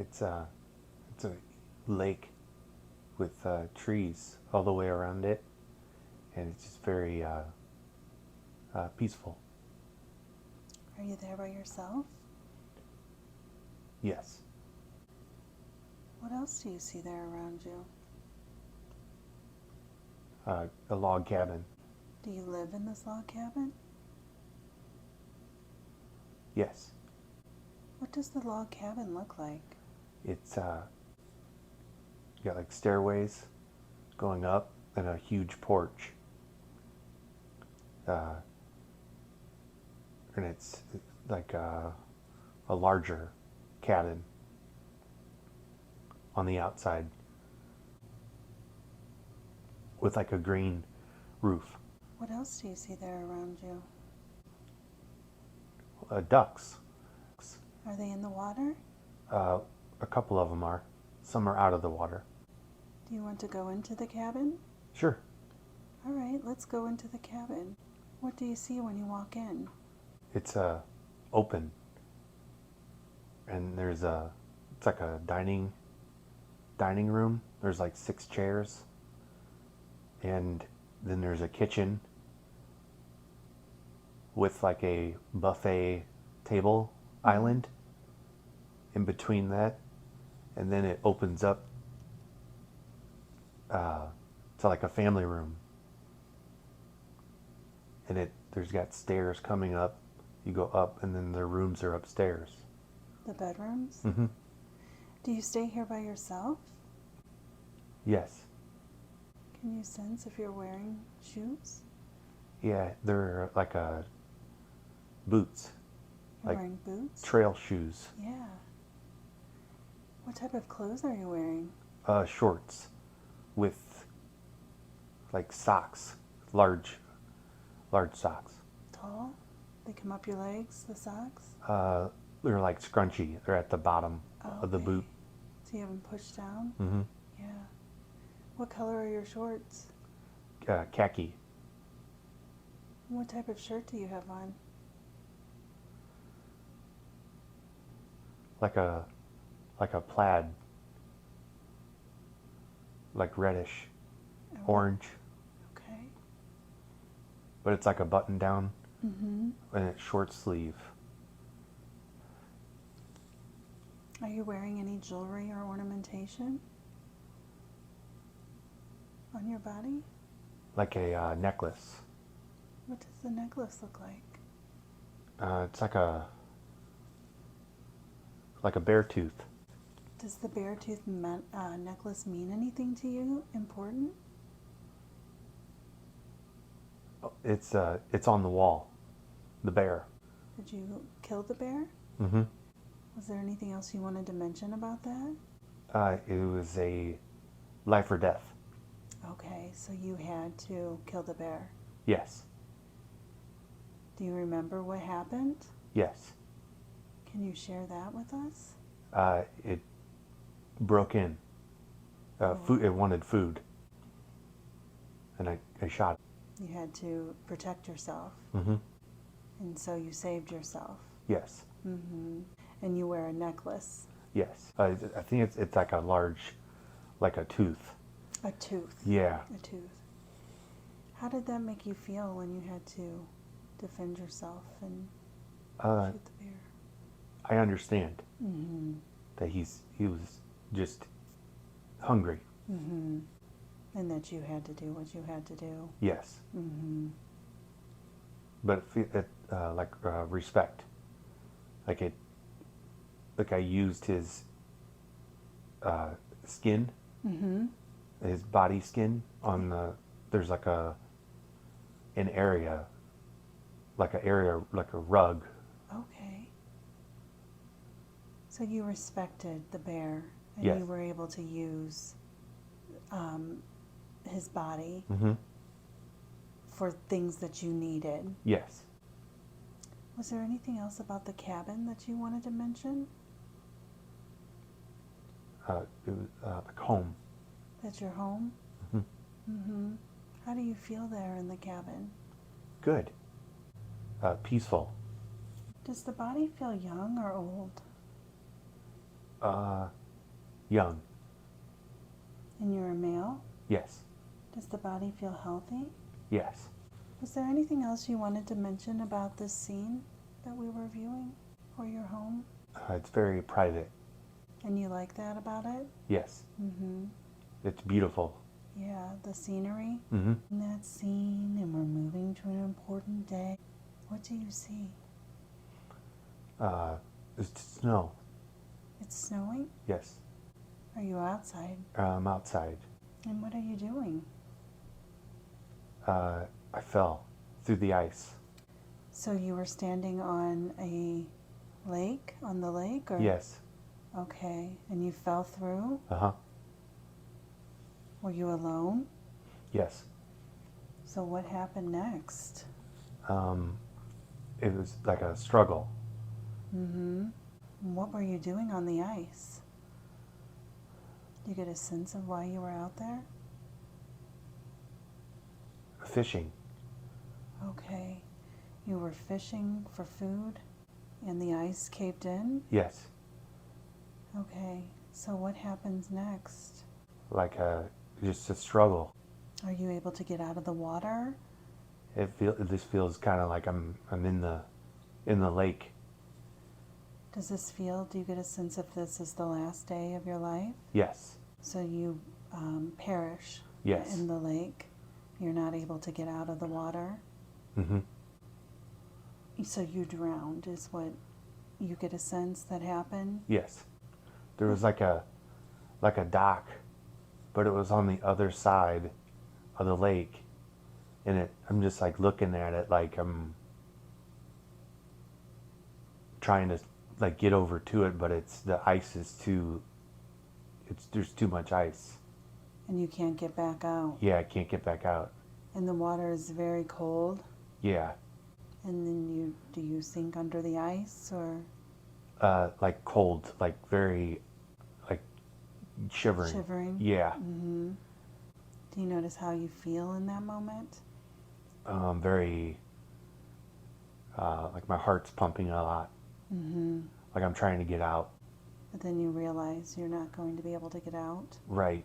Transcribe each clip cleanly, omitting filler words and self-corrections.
It's a lake with trees all the way around it, and it's just very peaceful. Are you there by yourself? Yes. What else do you see there around you? A log cabin. Do you live in this log cabin? Yes. What does the log cabin look like? It's got like stairways going up and a huge porch. And it's like a larger cabin on the outside with like a green roof. What else do you see there around you? Ducks. Are they in the water? A couple of them are. Some are out of the water. Do you want to go into the cabin? Sure. All right, let's go into the cabin. What do you see when you walk in? It's open, and it's like a dining room. There's like 6 chairs, and then there's a kitchen with like a buffet table island in between that, and then it opens up to like a family room, and there's got stairs coming up. You go up, and then the rooms are upstairs. The bedrooms? Mm-hmm. Do you stay here by yourself? Yes. Can you sense if you're wearing shoes? Yeah, they're like boots. You're like wearing boots? Trail shoes. Yeah. What type of clothes are you wearing? Shorts with like socks, large socks. Tall? They come up your legs, the socks? They're like scrunchy. They're at the bottom of the boot. So you have them pushed down? Mm-hmm. Yeah. What color are your shorts? Khaki. What type of shirt do you have on? Like a plaid. Like reddish, orange. Okay. But it's like a button down. Mm-hmm. And it's short sleeve. Are you wearing any jewelry or ornamentation on your body? Like a necklace. What does the necklace look like? It's like a bear tooth. Does the bear tooth necklace mean anything to you? Important? It's on the wall. The bear. Did you kill the bear? Mm-hmm. Was there anything else you wanted to mention about that? It was a life or death. Okay, so you had to kill the bear. Yes. Do you remember what happened? Yes. Can you share that with us? It broke in. Food. It wanted food. And I shot it. You had to protect yourself. Mm-hmm. And so you saved yourself. Yes. Mm-hmm. And you wear a necklace. Yes. I think it's like a large, like a tooth. A tooth. Yeah. A tooth. How did that make you feel when you had to defend yourself and shoot the bear? I understand that he was just hungry. Mm-hmm. And that you had to do what you had to do. Yes. Mm-hmm. But respect. Like I used his skin, his body skin on there's like an area, like a rug. Okay. So you respected the bear, and Yes. you were able to use his body for things that you needed. Yes. Was there anything else about the cabin that you wanted to mention? It was like home. That's your home? How do you feel there in the cabin? Good. Peaceful. Does the body feel young or old? Young. And you're a male? Yes. Does the body feel healthy? Yes. Was there anything else you wanted to mention about this scene that we were viewing, or your home? It's very private. And you like that about it? Yes. Mm-hmm. It's beautiful. Yeah, the scenery. Mm-hmm. In that scene, and we're moving to an important day. What do you see? It's snow. It's snowing? Yes. Are you outside? I'm outside. And what are you doing? I fell through the ice. So you were standing on a lake, on the lake? Or? Yes. Okay, and you fell through? Uh-huh. Were you alone? Yes. So what happened next? It was like a struggle. Mm-hmm. What were you doing on the ice? Do you get a sense of why you were out there? Fishing. Okay. You were fishing for food and the ice caved in? Yes. Okay. So what happens next? Like just a struggle. Are you able to get out of the water? This feels kind of like I'm in the lake. Does this feel, do you get a sense if this is the last day of your life? Yes. So you perish Yes. in the lake. You're not able to get out of the water. Mm-hmm. So you drowned is what you get a sense that happened? Yes. There was like a dock, but it was on the other side of the lake. And I'm just like looking at it like I'm trying to like get over to it, but the ice is there's too much ice. And you can't get back out. Yeah, I can't get back out. And the water is very cold. Yeah. And then do you sink under the ice or? Like cold, like very, like shivering. Shivering? Yeah. Mm-hmm. Do you notice how you feel in that moment? Very, like my heart's pumping a lot. Mm-hmm. Like I'm trying to get out. But then you realize you're not going to be able to get out? Right.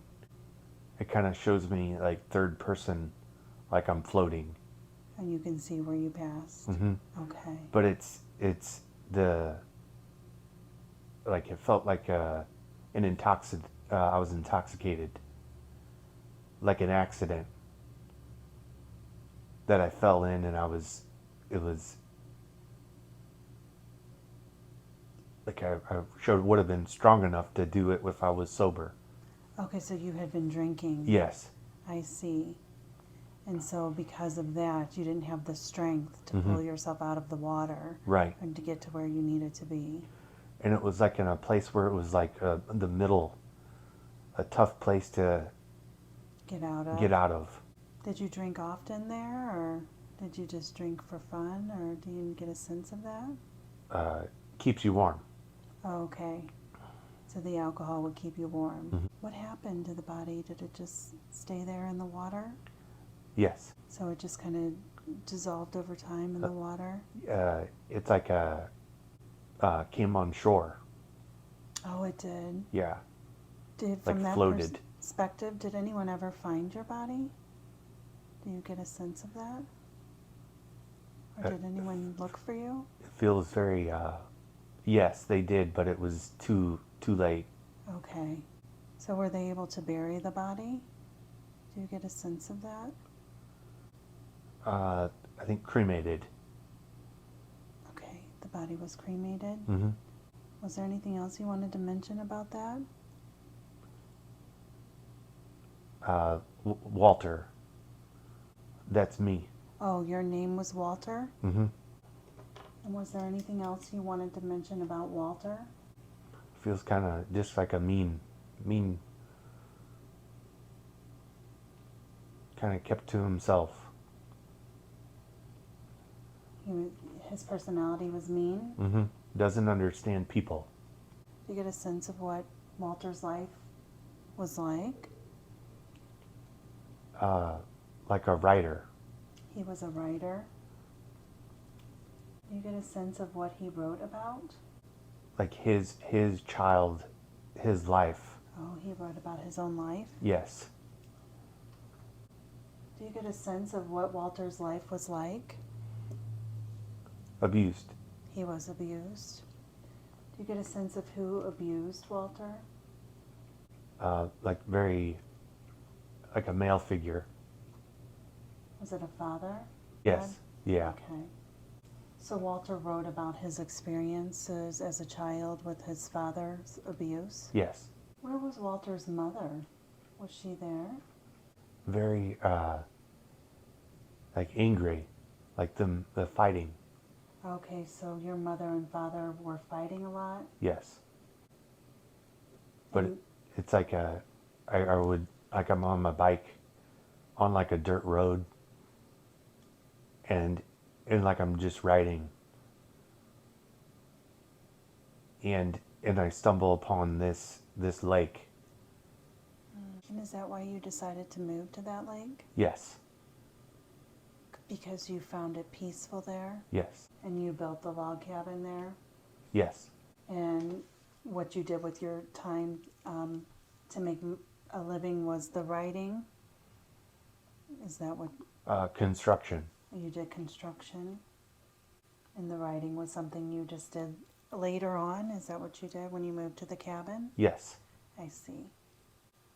It kind of shows me like third person, like I'm floating. And you can see where you passed? Mm-hmm. Okay. But it's like it felt like I was intoxicated, like an accident that I fell in, and it was like I would have been strong enough to do it if I was sober. Okay, so you had been drinking. Yes. I see. And so because of that, you didn't have the strength to Mm-hmm. pull yourself out of the water. Right. And to get to where you needed to be. And it was like in a place where it was like the middle, a tough place to Get out of. get out of. Did you drink often there, or did you just drink for fun, or do you get a sense of that? Keeps you warm. Oh, okay. So the alcohol would keep you warm. Mm-hmm. What happened to the body? Did it just stay there in the water? Yes. So it just kind of dissolved over time in the water? It's like came on shore. Oh, it did. Yeah. From Like that floated. perspective, did anyone ever find your body? Do you get a sense of that? Or did anyone look for you? It feels very, yes, they did, but it was too late. Okay. So were they able to bury the body? Do you get a sense of that? I think cremated. Okay, the body was cremated. Mm-hmm. Was there anything else you wanted to mention about that? Walter. That's me. Oh, your name was Walter? Mm-hmm. And was there anything else you wanted to mention about Walter? Feels kind of just like a mean, kind of kept to himself. His personality was mean? Mm-hmm. Doesn't understand people. Do you get a sense of what Walter's life was like? Like a writer. He was a writer. Do you get a sense of what he wrote about? Like his child his life. Oh, he wrote about his own life? Yes. Do you get a sense of what Walter's life was like? Abused. He was abused. Do you get a sense of who abused Walter? Like very, like a male figure. Was it a father? Yes. Dad? Yeah. Okay. So Walter wrote about his experiences as a child with his father's abuse? Yes. Where was Walter's mother? Was she there? Very, like angry, like the fighting. Okay, so your mother and father were fighting a lot? Yes. But And- it's like I would, like I'm on my bike on like a dirt road and like I'm just riding and I stumble upon this lake. And is that why you decided to move to that lake? Yes. Because you found it peaceful there? Yes. And you built the log cabin there? Yes. And what you did with your time to make a living was the writing? Is that what Construction. you did? Construction? And the writing was something you just did later on? Is that what you did when you moved to the cabin? Yes. I see.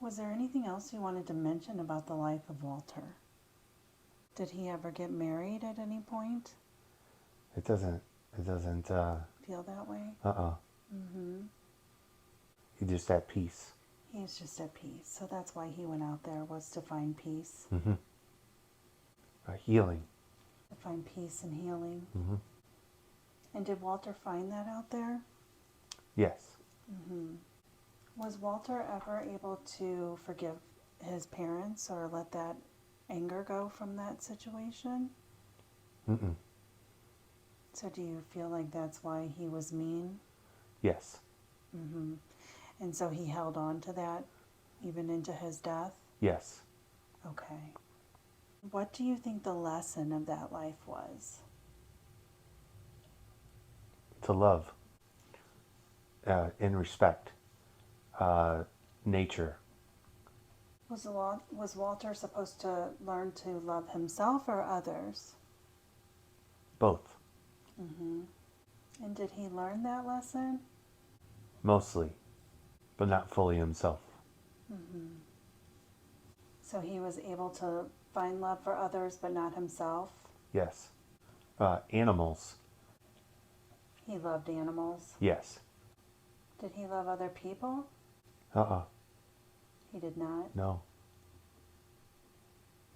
Was there anything else you wanted to mention about the life of Walter? Did he ever get married at any point? It doesn't Feel that way? Mm-hmm. He's just at peace. He's just at peace. So that's why he went out there, was to find peace. Mm-hmm. Healing. To find peace and healing. Mm-hmm. And did Walter find that out there? Yes. Mm-hmm. Was Walter ever able to forgive his parents or let that anger go from that situation? Mm-mm. So do you feel like that's why he was mean? Yes. Mm-hmm. And so he held on to that even into his death? Yes. Okay. What do you think the lesson of that life was? To love. In respect. Nature. Was Walter supposed to learn to love himself or others? Both. Mm-hmm. And did he learn that lesson? Mostly. But not fully himself. Mm-hmm. So he was able to find love for others but not himself? Yes. Animals. He loved animals. Yes. Did he love other people? He did not. No.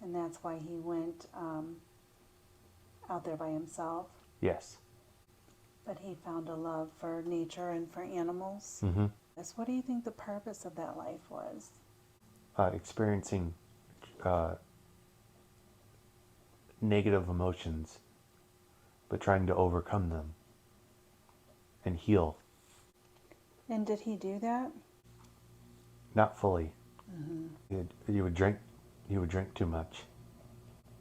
And that's why he went out there by himself. Yes. But he found a love for nature and for animals. Mm-hmm. What do you think the purpose of that life was? Experiencing negative emotions, but trying to overcome them and heal. And did he do that? Not fully. Mm-hmm. He would drink too much.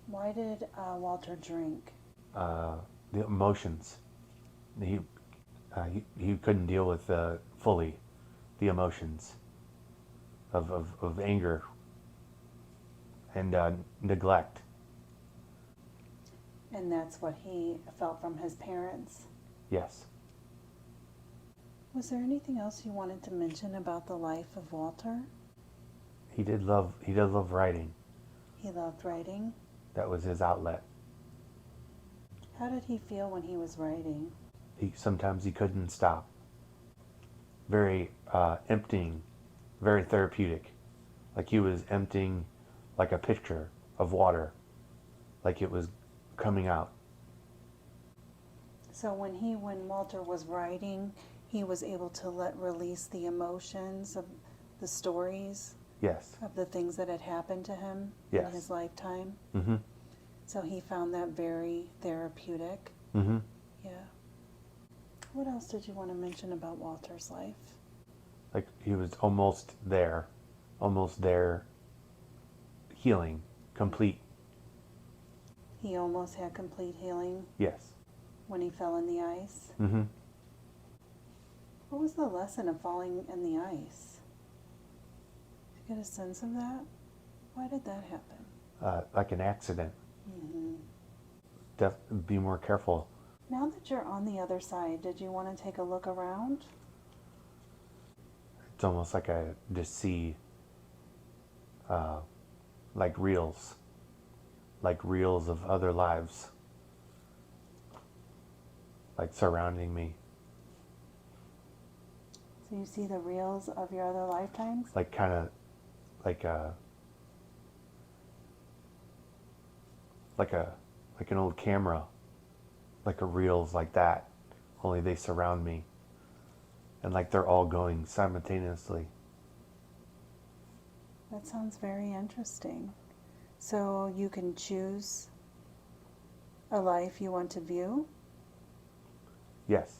Why did Walter drink? The emotions. He couldn't deal with fully the emotions of anger and neglect. And that's what he felt from his parents. Yes. Was there anything else you wanted to mention about the life of Walter? He did love writing. He loved writing. That was his outlet. How did he feel when he was writing? Sometimes he couldn't stop. Very emptying, very therapeutic. Like he was emptying like a pitcher of water, like it was coming out. So when Walter was writing, he was able to release the emotions of the stories? Yes. Of the things that had happened to him Yes. in his lifetime? Mm-hmm. So he found that very therapeutic? Mm-hmm. Yeah. What else did you want to mention about Walter's life? Like he was almost there, healing, complete. He almost had complete healing Yes. when he fell in the ice? Mm-hmm. What was the lesson of falling in the ice? Did you get a sense of that? Why did that happen? Like an accident. Mm-hmm. Be more careful. Now that you're on the other side, did you want to take a look around? It's almost like I just see like reels of other lives, like surrounding me. So you see the reels of your other lifetimes? Like kind of like a like an old camera, like a reels like that, only they surround me, and like they're all going simultaneously. That sounds very interesting. So you can choose a life you want to view? Yes.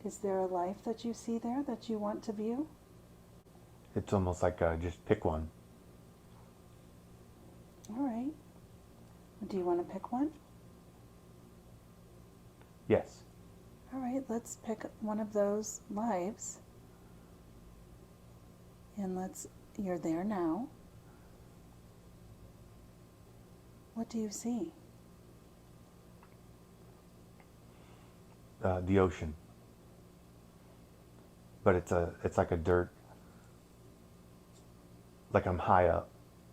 Is there a life that you see there that you want to view? It's almost like just pick one. All right. Do you want to pick one? Yes. All right, let's pick one of those lives. And you're there now. What do you see? The ocean. But it's like a dirt, like I'm high up.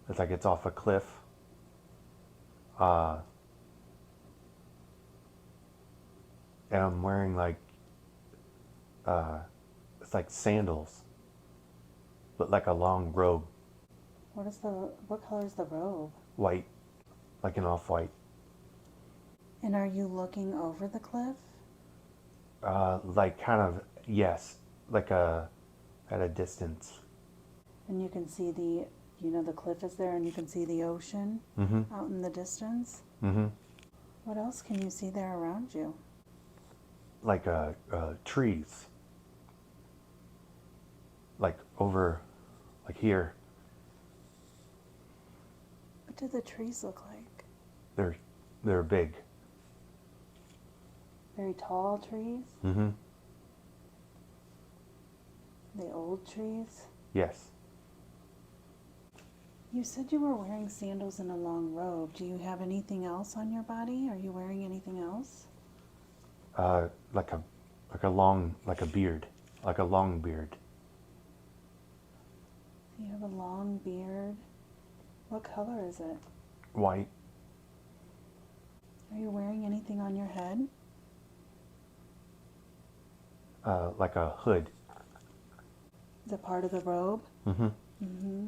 It's like it's off a cliff. And I'm wearing like, it's like sandals, but like a long robe. What color is the robe? White, like an off-white. And are you looking over the cliff? Like kind of, yes, like at a distance. And you can see the cliff is there and you can see the ocean out in the distance? Mm-hmm. What else can you see there around you? Like trees. Like over, like here. What do the trees look like? They're big. Very tall trees? Mm-hmm. The old trees? Yes. You said you were wearing sandals and a long robe. Do you have anything else on your body? Are you wearing anything else? Like a long, like a beard, like a long beard. You have a long beard. What color is it? White. Are you wearing anything on your head? Like a hood. Is it part of the robe? Mm-hmm. Mm-hmm.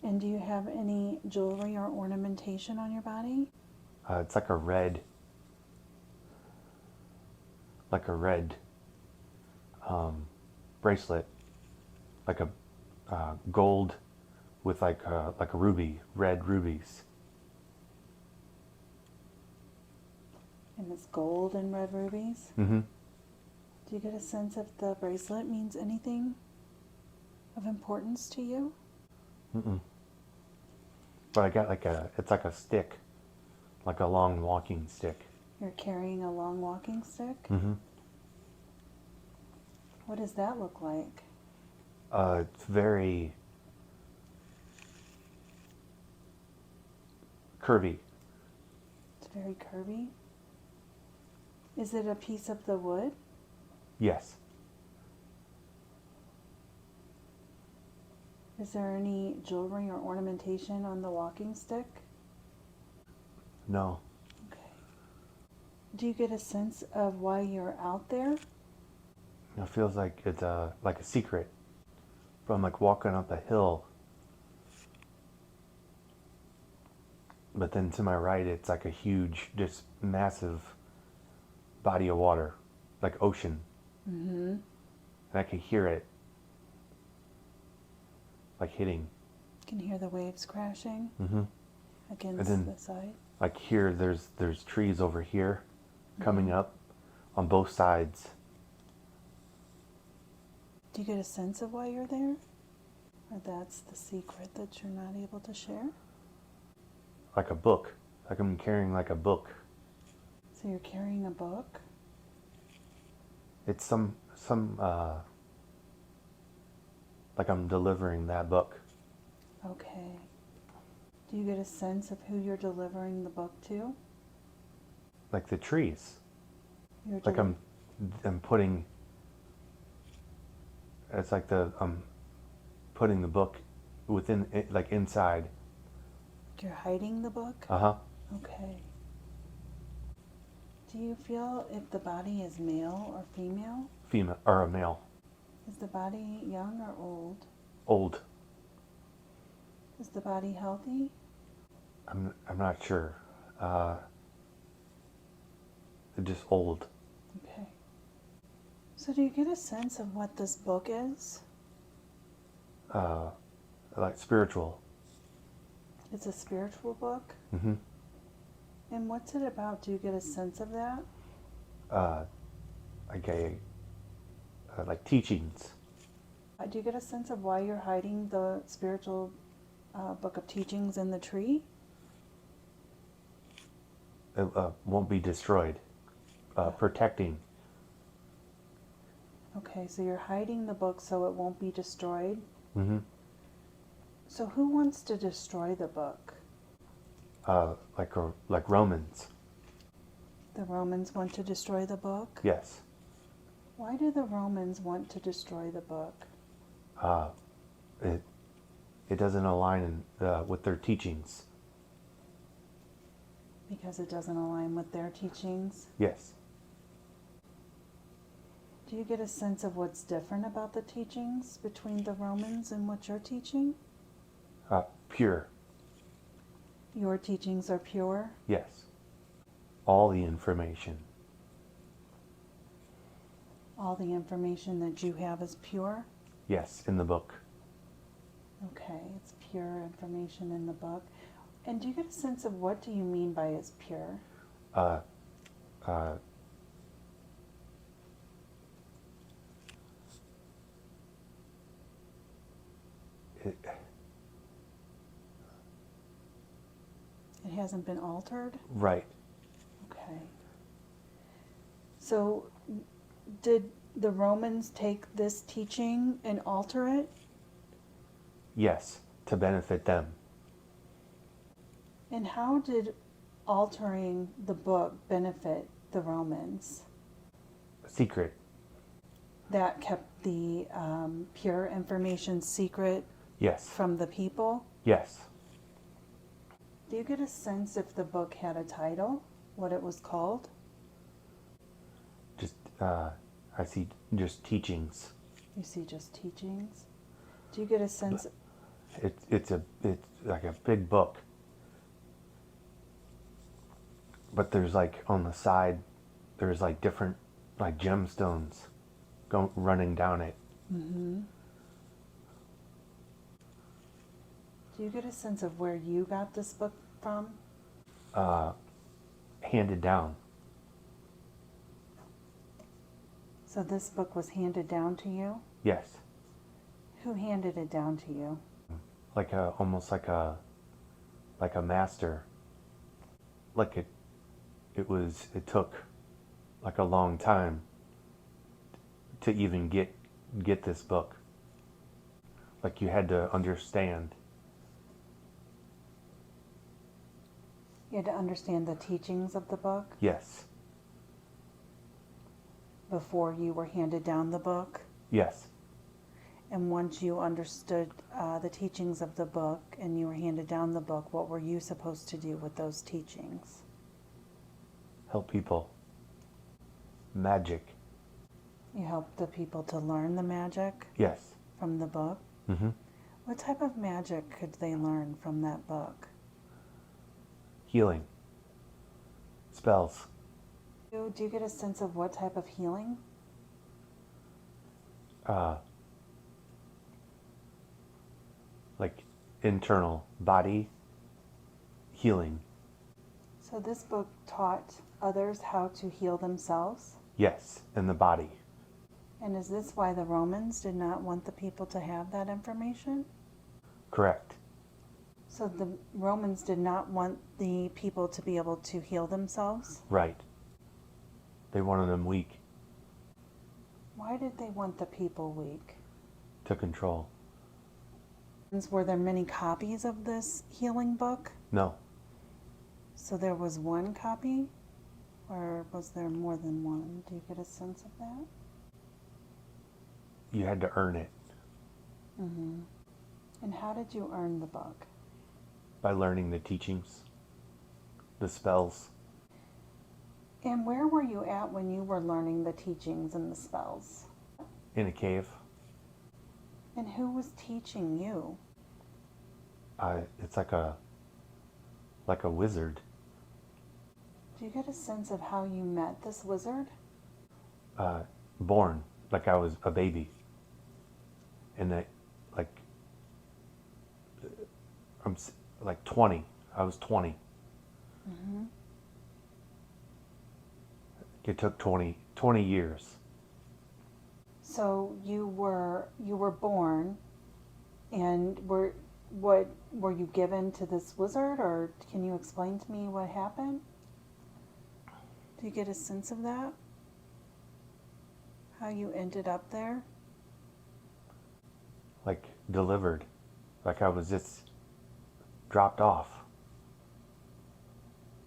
And do you have any jewelry or ornamentation on your body? It's like a red bracelet, like a gold with like a ruby, red rubies. And it's gold and red rubies? Mm-hmm. Do you get a sense if the bracelet means anything of importance to you? Mm-mm. But I got it's like a stick, like a long walking stick. You're carrying a long walking stick? Mm-hmm. What does that look like? It's very curvy. It's very curvy. Is it a piece of the wood? Yes. Is there any jewelry or ornamentation on the walking stick? No. Okay. Do you get a sense of why you're out there? It feels like it's like a secret. From like walking up a hill. But then to my right, it's like a huge, just massive body of water, like ocean. Mm-hmm. And I can hear it, like hitting. You can hear the waves crashing against then, the side. Like here, there's trees over here, coming up, on both sides. Do you get a sense of why you're there? Or that's the secret that you're not able to share? Like a book, like I'm carrying like a book. So you're carrying a book? It's some like I'm delivering that book. Okay. Do you get a sense of who you're delivering the book to? Like the trees. You're Like I'm putting, it's like I'm putting the book within it, like inside. You're hiding the book? Uh-huh. Okay. Do you feel if the body is male or female? Female or a male. Is the body young or old? Old. Is the body healthy? I'm not sure. Just old. Okay. So do you get a sense of what this book is? Like spiritual. It's a spiritual book? Mm-hmm. And what's it about? Do you get a sense of that? Like teachings. Do you get a sense of why you're hiding the spiritual book of teachings in the tree? It won't be destroyed. Protecting. Okay, so you're hiding the book so it won't be destroyed. Mm-hmm. So who wants to destroy the book? Like Romans. The Romans want to destroy the book? Yes. Why do the Romans want to destroy the book? It doesn't align with their teachings. Because it doesn't align with their teachings? Yes. Do you get a sense of what's different about the teachings between the Romans and what you're teaching? Pure. Your teachings are pure? Yes. All the information. All the information that you have is pure? Yes, in the book. Okay, it's pure information in the book. And do you get a sense of what do you mean by it's pure? It hasn't been altered? Right. Okay. So, did the Romans take this teaching and alter it? Yes, to benefit them. And how did altering the book benefit the Romans? Secret. That kept the pure information secret Yes. from the people? Yes. Do you get a sense if the book had a title, what it was called? Just I see just teachings. You see just teachings? Do you get a sense? It's like a big book, but there's like on the side, there's like different like gemstones running down it. Mm-hmm. Do you get a sense of where you got this book from? Handed down. So this book was handed down to you? Yes. Who handed it down to you? Like almost like a master. Like it took like a long time to even get this book. Like you had to understand. You had to understand the teachings of the book Yes. before you were handed down the book? Yes. And once you understood the teachings of the book and you were handed down the book, what were you supposed to do with those teachings? Help people. Magic. You helped the people to learn the magic Yes. from the book? Mm-hmm. What type of magic could they learn from that book? Healing. Spells. Do you get a sense of what type of healing? Like internal body healing. So this book taught others how to heal themselves? Yes, in the body. And is this why the Romans did not want the people to have that information? Correct. So the Romans did not want the people to be able to heal themselves? Right. They wanted them weak. Why did they want the people weak? To control. Were there many copies of this healing book? No. So there was one copy? Or was there more than one? Do you get a sense of that? You had to earn it. Mm-hmm. And how did you earn the book? By learning the teachings, the spells. And where were you at when you were learning the teachings and the spells? In a cave. And who was teaching you? It's like a wizard. Do you get a sense of how you met this wizard? Born like I was a baby. And I'm like 20. I was 20. Mm-hmm. It took 20 years. So you were born, and were you given to this wizard, or can you explain to me what happened? Do you get a sense of that? How you ended up there? Like delivered. Like I was just dropped off.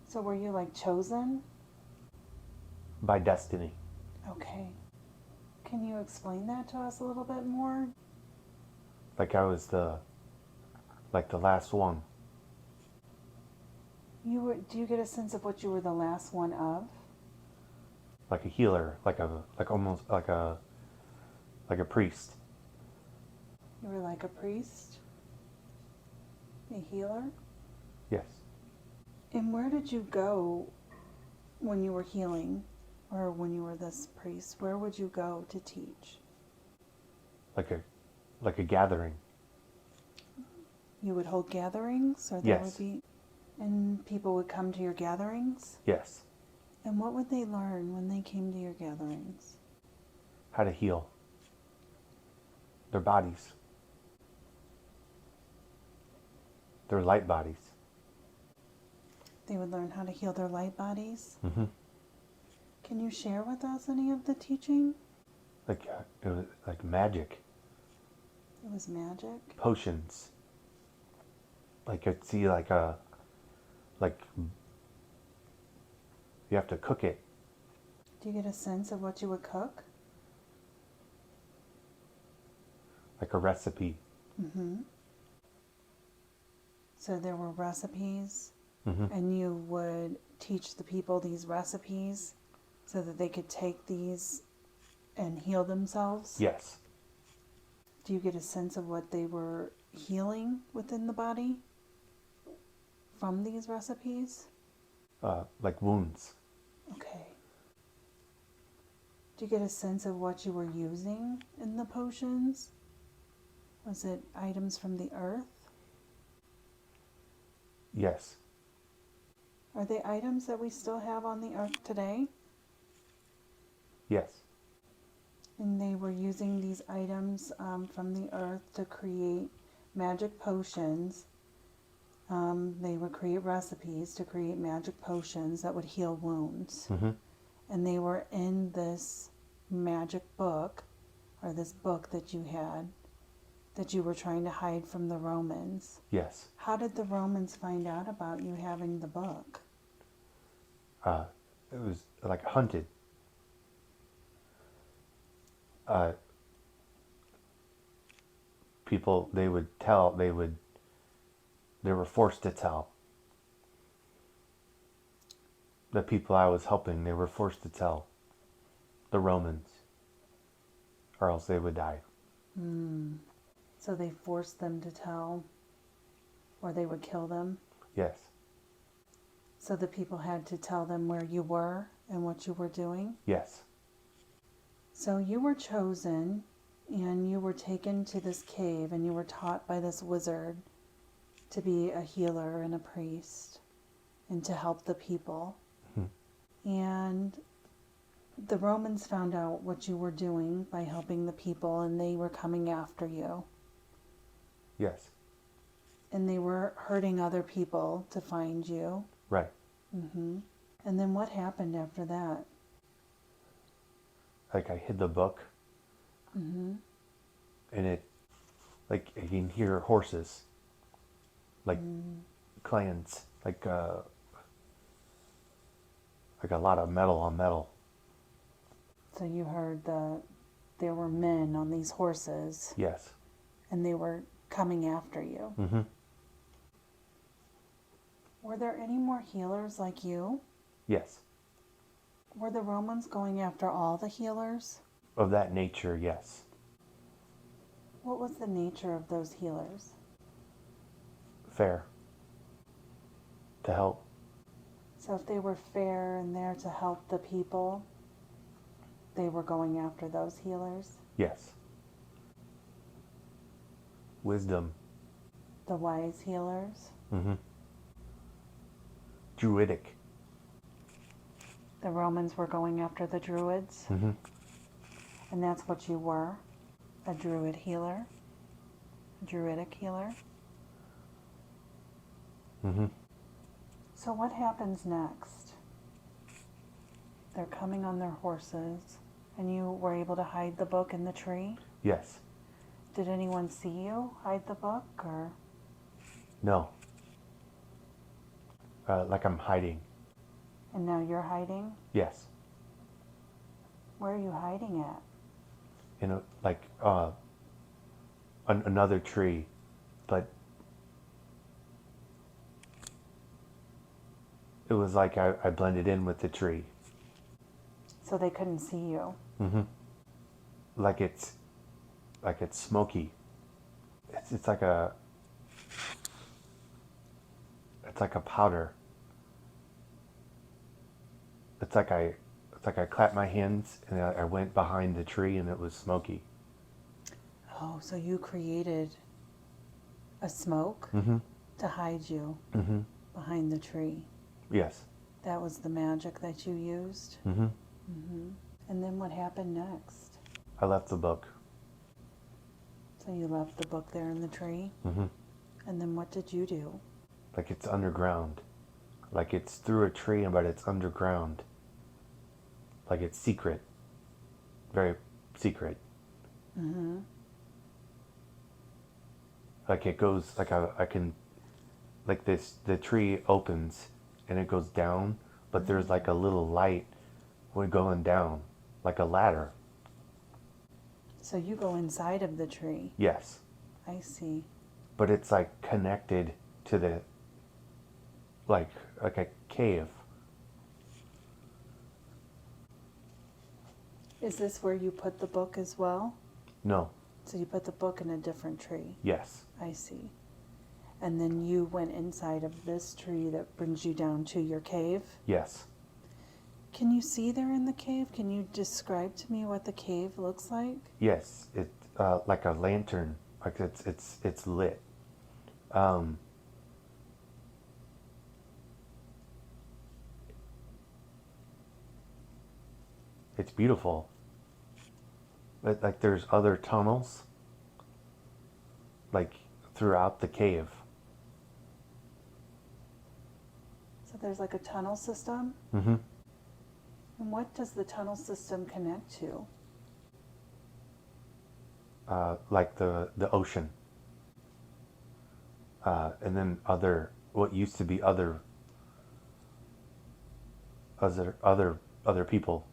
So were you like chosen? By destiny. Okay. Can you explain that to us a little bit more? Like I was the last one. Do you get a sense of what you were the last one of? Like a healer, almost like a priest. You were like a priest? A healer? Yes. And where did you go when you were healing, or when you were this priest? Where would you go to teach? Like a gathering. You would hold gatherings, or there would be, and people would come to your gatherings? Yes. And what would they learn when they came to your gatherings? How to heal their bodies. Their light bodies. They would learn how to heal their light bodies? Mm-hmm. Can you share with us any of the teaching? It was like magic. It was magic? Potions. Like I'd see you have to cook it. Do you get a sense of what you would cook? Like a recipe. Mm-hmm. So there were recipes, Mm-hmm. and you would teach the people these recipes so that they could take these and heal themselves? Yes. Do you get a sense of what they were healing within the body from these recipes? Like wounds. Okay. Do you get a sense of what you were using in the potions? Was it items from the earth? Yes. Are they items that we still have on the earth today? Yes. And they were using these items from the earth to create magic potions. They would create recipes to create magic potions that would heal wounds. Mm-hmm. And they were in this magic book, or this book that you had, that you were trying to hide from the Romans. Yes. How did the Romans find out about you having the book? It was like hunted. People, they were forced to tell. The people I was helping, they were forced to tell the Romans, or else they would die. So they forced them to tell, or they would kill them? Yes. So the people had to tell them where you were and what you were doing? Yes. So you were chosen, and you were taken to this cave, and you were taught by this wizard to be a healer and a priest, and to help the people. Mm-hmm. And the Romans found out what you were doing by helping the people, and they were coming after you. Yes. And they were hurting other people to find you. Right. Mm-hmm. And then what happened after that? Like I hid the book Mm-hmm. And it, like, you can hear horses, like clans, like a lot of metal on metal. So you heard there were men on these horses, Yes. and they were coming after you. Mm-hmm. Were there any more healers like you? Yes. Were the Romans going after all the healers? Of that nature, yes. What was the nature of those healers? Fair. To help. So if they were fair and there to help the people, they were going after those healers? Yes. Wisdom. The wise healers? Mm-hmm. Druidic. The Romans were going after the Druids? Mm-hmm. And that's what you were? A Druid healer? A Druidic healer? Mm-hmm. So what happens next? They're coming on their horses, and you were able to hide the book in the tree? Yes. Did anyone see you hide the book, or? No. Like I'm hiding. And now you're hiding? Yes. Where are you hiding at? In a, like another tree, but it was like I blended in with the tree. So they couldn't see you? Mm-hmm. Like it's smoky. It's like a powder. It's like I clapped my hands and I went behind the tree and it was smoky. Oh, so you created a smoke Mm-hmm. to hide you Mm-hmm. behind the tree. Yes. That was the magic that you used? Mm-hmm. Mm-hmm. And then what happened next? I left the book. So you left the book there in the tree? Mm-hmm. And then what did you do? Like it's underground. Like it's through a tree, but it's underground. Like it's secret. Very secret. Mm-hmm. Like it goes, like I can, like this, the tree opens and it goes down, but there's like a little light when going down, like a ladder. So you go inside of the tree. Yes. I see. But it's like connected to the, like a cave. Is this where you put the book as well? No. So you put the book in a different tree. Yes. I see. And then you went inside of this tree that brings you down to your cave? Yes. Can you see there in the cave? Can you describe to me what the cave looks like? Yes. It's like a lantern. Like it's lit. It's beautiful. But like there's other tunnels like throughout the cave. So there's like a tunnel system? Mm-hmm. And what does the tunnel system connect to? Like the ocean. And then what used to be other people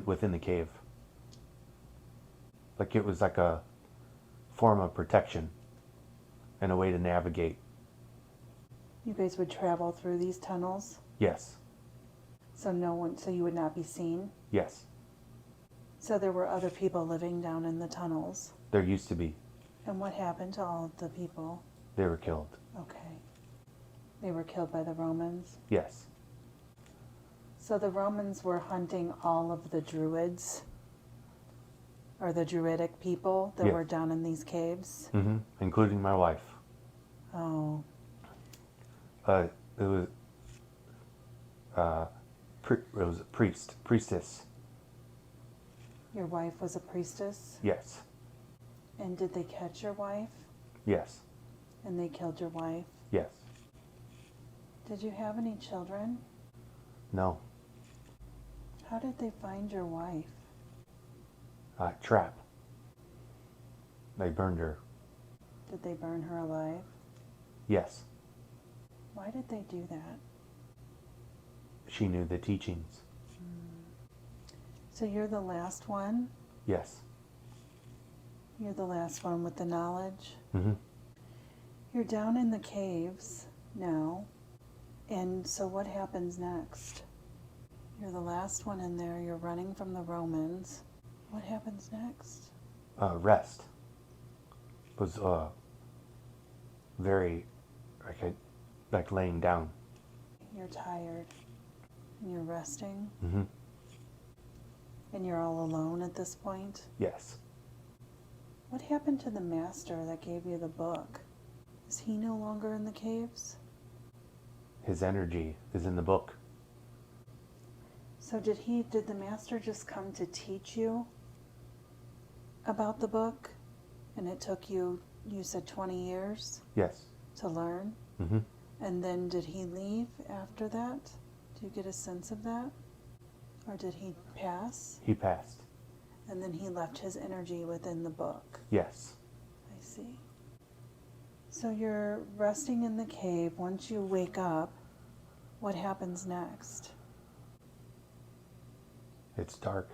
within the cave. Like it was like a form of protection and a way to navigate. You guys would travel through these tunnels? Yes. So you would not be seen? Yes. So there were other people living down in the tunnels? There used to be. And what happened to all of the people? They were killed. Okay. They were killed by the Romans? Yes. So the Romans were hunting all of the Druids? Or the Druidic people that Yeah. were down in these caves? Mm-hmm. Including my wife. Oh. It was a priestess. Your wife was a priestess? Yes. And did they catch your wife? Yes. And they killed your wife? Yes. Did you have any children? No. How did they find your wife? Trap. They burned her. Did they burn her alive? Yes. Why did they do that? She knew the teachings. So you're the last one? Yes. You're the last one with the knowledge? Mm-hmm. You're down in the caves now. And so what happens next? You're the last one in there. You're running from the Romans. What happens next? Rest. Was very like laying down. You're tired. And you're resting. Mm-hmm. And you're all alone at this point. Yes. What happened to the master that gave you the book? Is he no longer in the caves? His energy is in the book. So did the master just come to teach you about the book? And it took you said 20 years Yes. to learn? Mm-hmm. And then did he leave after that? Do you get a sense of that? Or did he pass? He passed. And then he left his energy within the book. Yes. I see. So you're resting in the cave. Once you wake up, what happens next? It's dark.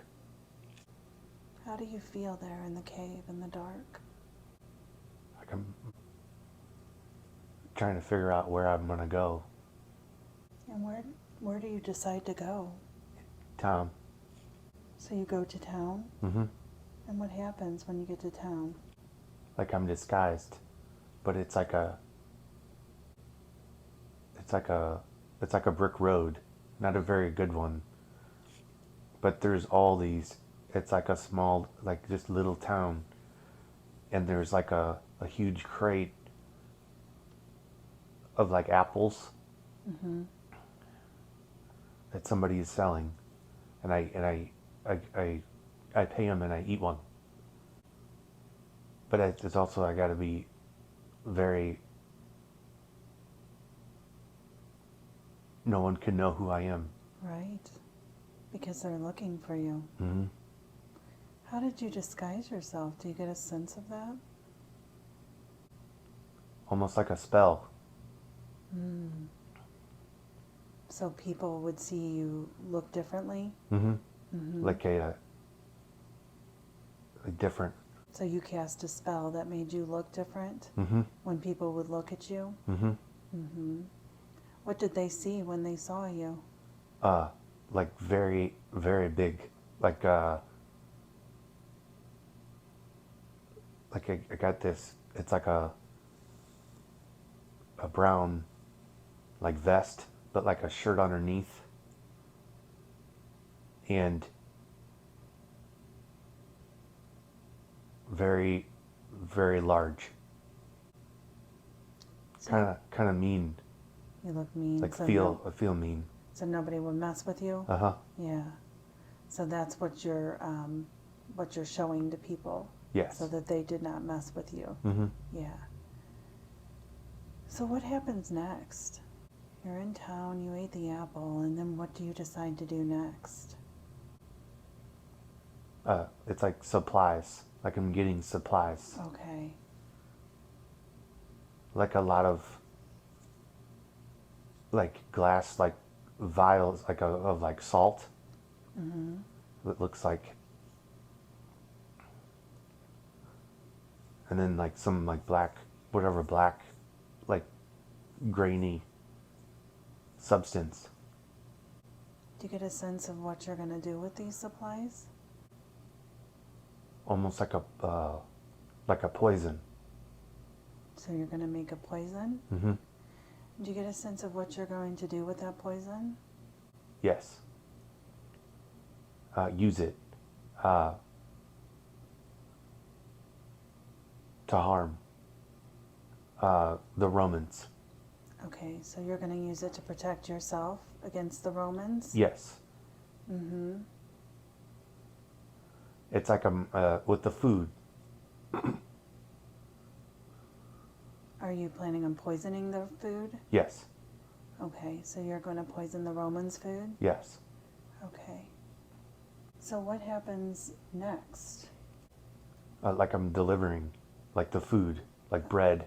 How do you feel there in the cave in the dark? Like I'm trying to figure out where I'm gonna go. And where do you decide to go? Town. So you go to town? Mm-hmm. And what happens when you get to town? Like I'm disguised, but it's like a brick road, not a very good one. But there's all these. It's like a small, like just little town, and there's like a huge crate of like apples Mm-hmm. that somebody is selling, and I pay them and I eat one. But it's also I got to be very. No one can know who I am. Right. Because they're looking for you. Mm-hmm. How did you disguise yourself? Do you get a sense of that? Almost like a spell. Mm. So people would see you look differently? Mm-hmm. Mm-hmm. Like a different. So you cast a spell that made you look different Mm-hmm. when people would look at you? Mm-hmm. Mm-hmm. What did they see when they saw you? Like very, very big. Like I got this. It's like a brown, like vest, but like a shirt underneath, and very, very large. So Kind of mean. you look mean. Like so feel mean. so nobody would mess with you? Uh-huh. Yeah. So that's what you're showing to people. Yes. So that they did not mess with you. Mm-hmm. Yeah. So what happens next? You're in town, you ate the apple, and then what do you decide to do next? It's like supplies. Like I'm getting supplies. Okay. Like a lot of like glass, like vials, like of like salt. Mm-hmm. It looks like, and then like some like black, whatever black, like grainy substance. Do you get a sense of what you're going to do with these supplies? Almost like a poison. So you're going to make a poison? Mm-hmm. Do you get a sense of what you're going to do with that poison? Yes. Use it to harm the Romans. Okay, so you're going to use it to protect yourself against the Romans? Yes. Mm-hmm. It's like with the food. Are you planning on poisoning the food? Yes. Okay, so you're going to poison the Romans' food? Yes. Okay. So what happens next? Like I'm delivering like the food, like bread.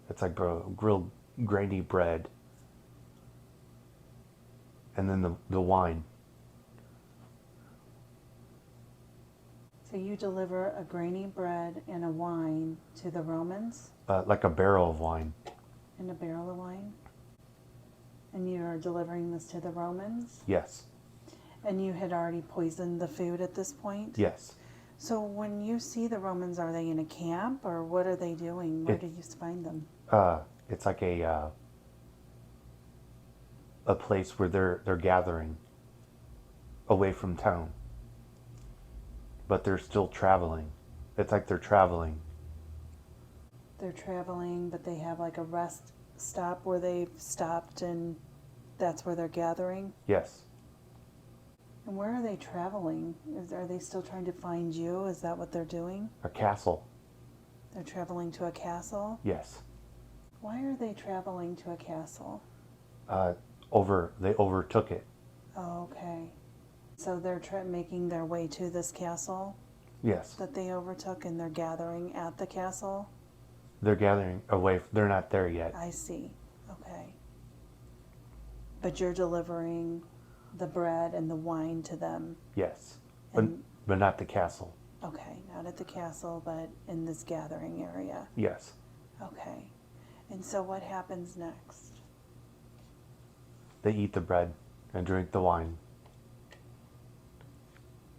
It's like grilled grainy bread. And then the wine. So you deliver a grainy bread and a wine to the Romans, Like a barrel of wine. in a barrel of wine? And you're delivering this to the Romans? Yes. And you had already poisoned the food at this point? Yes. So when you see the Romans, are they in a camp or what are they doing? Where do you find them? It's like a place where they're gathering away from town. But they're still traveling. It's like they're traveling. They're traveling, but they have like a rest stop where they've stopped and that's where they're gathering? Yes. And where are they traveling? Are they still trying to find you? Is that what they're doing? A castle. They're traveling to a castle? Yes. Why are they traveling to a castle? They overtook it. Oh, okay. So they're making their way to this castle Yes. that they overtook and they're gathering at the castle? They're gathering away. They're not there yet. I see. Okay. But you're delivering the bread and the wine to them? Yes. And, But not the castle. okay, not at the castle, but in this gathering area. Yes. Okay. And so what happens next? They eat the bread and drink the wine.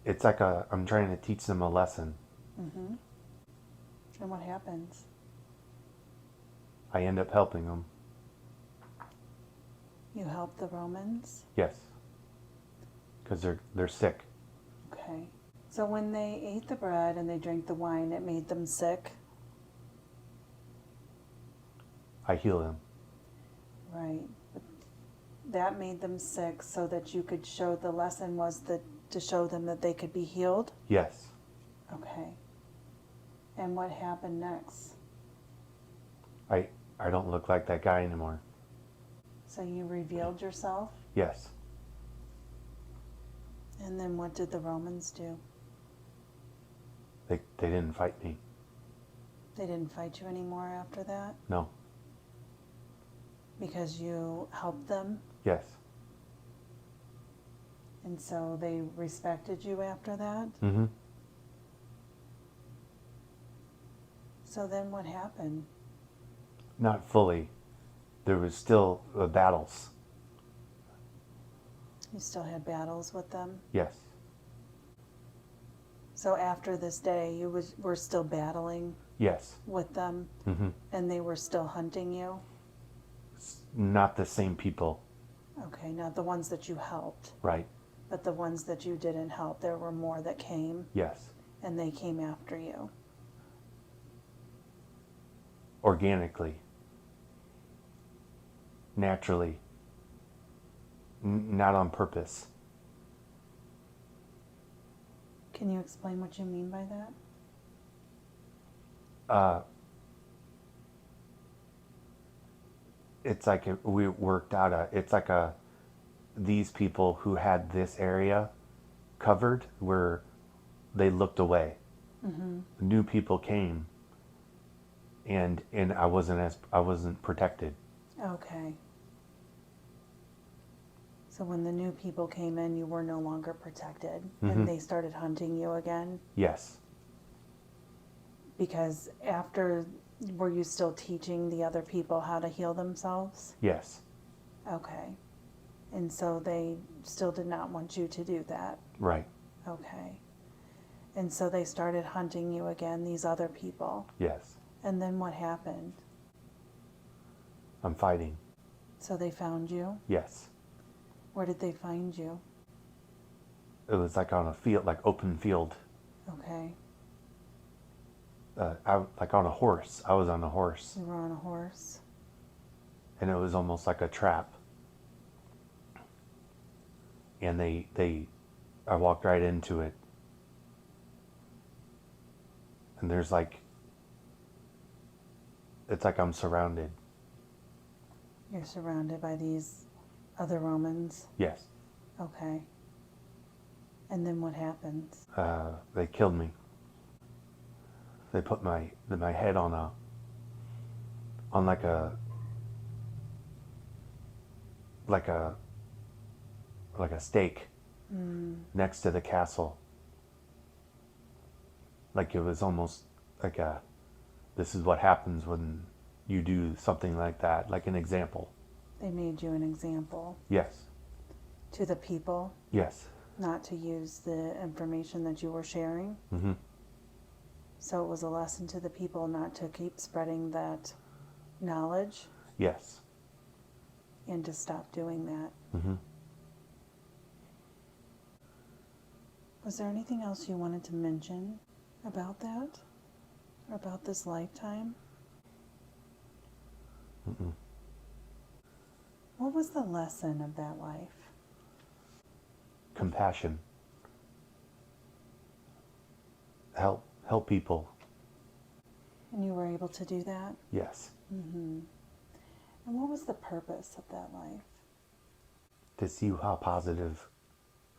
It's like I'm trying to teach them a lesson. Mm-hmm. And what happens? I end up helping them. You help the Romans? Yes. Because they're sick. Okay. So when they ate the bread and they drank the wine, it made them sick? I heal them. Right. But that made them sick so that you could show, the lesson was that to show them that they could be healed? Yes. Okay. And what happened next? I don't look like that guy anymore. So you revealed yourself? Yes. And then what did the Romans do? They didn't fight me. They didn't fight you anymore after that? No. Because you helped them? Yes. And so they respected you after that? Mm-hmm. So then what happened? Not fully. There was still battles. You still had battles with them? Yes. So after this day, you were still battling Yes. with them, Mm-hmm. and they were still hunting you? Not the same people. Okay, not the ones that you helped, Right. but the ones that you didn't help. There were more that came, Yes. and they came after you. Organically. Naturally. Not on purpose. Can you explain what you mean by that? It's like we worked out it's like these people who had this area covered where they looked away. Mm-hmm. New people came and I wasn't protected. Okay. So when the new people came in, you were no longer protected, Mm-hmm. and they started hunting you again? Yes. Because after, were you still teaching the other people how to heal themselves? Yes. Okay. And so they still did not want you to do that? Right. Okay. And so they started hunting you again, these other people? Yes. And then what happened? I'm fighting. So they found you? Yes. Where did they find you? It was like on a field, like open field. Okay. Like on a horse. I was on a horse. You were on a horse? And it was almost like a trap. And I walked right into it. And there's like, it's like I'm surrounded. You're surrounded by these other Romans? Yes. Okay. And then what happens? They killed me. They put my head on like a stake next to the castle. Like it was almost like this is what happens when you do something like that, like an example. They made you an example Yes. to the people, Yes. not to use the information that you were sharing. Mm-hmm. So it was a lesson to the people not to keep spreading that knowledge Yes. and to stop doing that. Mm-hmm. Was there anything else you wanted to mention about that? Or about this lifetime? Mm-mm. What was the lesson of that life? Compassion. Help people. And you were able to do that? Yes. Mm-hmm. And what was the purpose of that life? To see how positive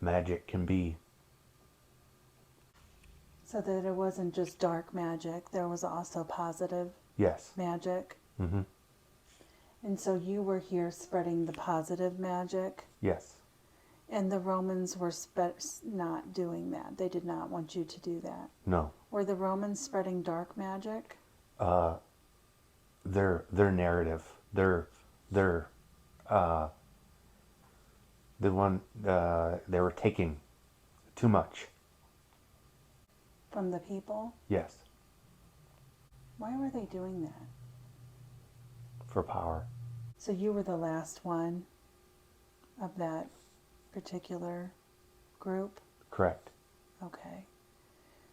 magic can be. So that it wasn't just dark magic, there was also positive Yes. magic. Mm-hmm. And so you were here spreading the positive magic, Yes. and the Romans were not doing that. They did not want you to do that. No. Were the Romans spreading dark magic? Their narrative. The one they were taking too much. From the people? Yes. Why were they doing that? For power. So you were the last one of that particular group? Correct. Okay.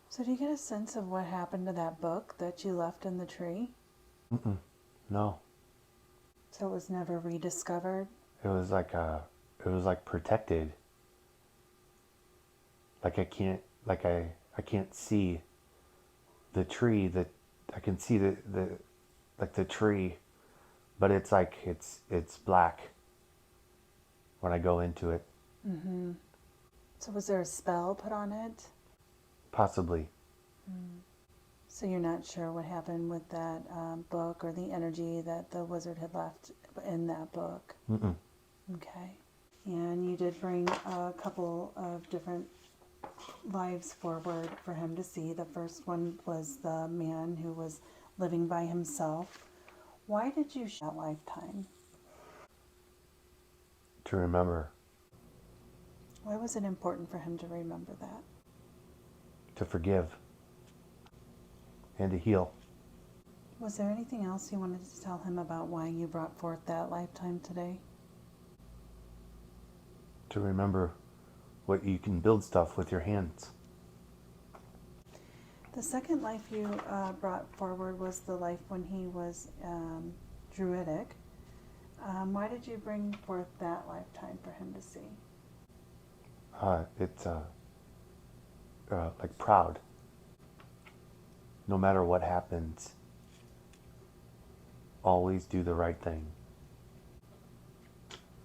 So do you get a sense of what happened to that book that you left in the tree? Mm-mm. No. So it was never rediscovered? It was like protected. Like I can't see the tree, that I can see the tree, but it's like it's black when I go into it. Mm-hmm. So was there a spell put on it? Possibly. So you're not sure what happened with that book or the energy that the wizard had left in that book? Mm-mm. Okay. And you did bring a couple of different lives forward for him to see. The first one was the man who was living by himself. Why did you share that lifetime? To remember. Why was it important for him to remember that? To forgive. And to heal. Was there anything else you wanted to tell him about why you brought forth that lifetime today? To remember what you can build stuff with your hands. The second life you brought forward was the life when he was Druidic. Why did you bring forth that lifetime for him to see? It's like proud. No matter what happens, always do the right thing.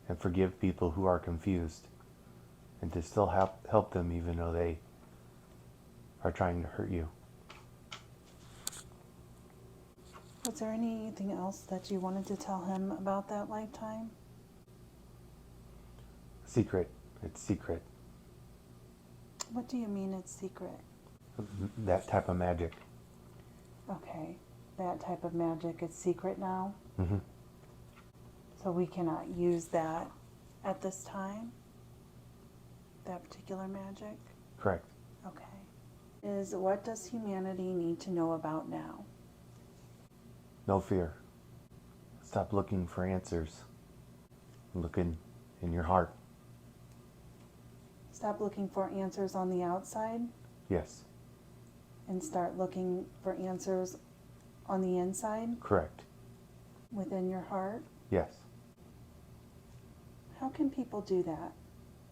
And forgive people who are confused. And to still help them even though they are trying to hurt you. Was there anything else that you wanted to tell him about that lifetime? Secret. It's secret. What do you mean it's secret? That type of magic. Okay, that type of magic is secret now? Mm-hmm. So we cannot use that at this time? That particular magic? Correct. Okay. What does humanity need to know about now? No fear. Stop looking for answers. Look in your heart. Stop looking for answers on the outside Yes. and start looking for answers on the inside, Correct. within your heart? Yes. How can people do that?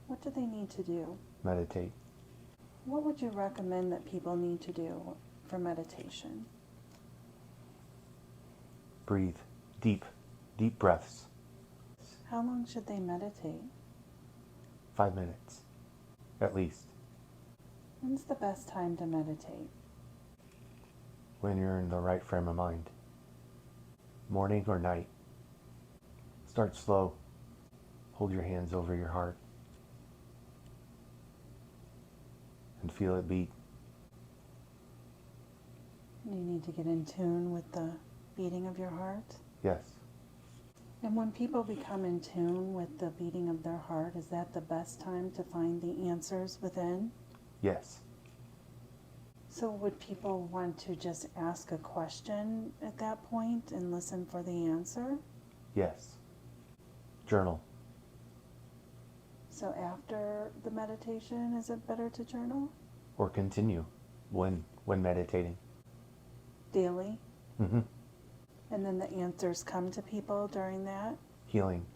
What do they need to do? Meditate. What would you recommend that people need to do for meditation? Breathe. Deep breaths. How long should they meditate? 5 minutes. At least. When's the best time to meditate? when you're in the right frame of mind. Morning or night. Start slow. Hold your hands over your heart and feel it beat. You need to get in tune with the beating of your heart. Yes. And when people become in tune with the beating of their heart, is that the best time to find the answers within? Yes. So would people want to just ask a question at that point and listen for the answer? Yes. Journal. So after the meditation, is it better to journal? Or continue when meditating. Daily? Mm-hmm. And then the answers come to people during that? Healing.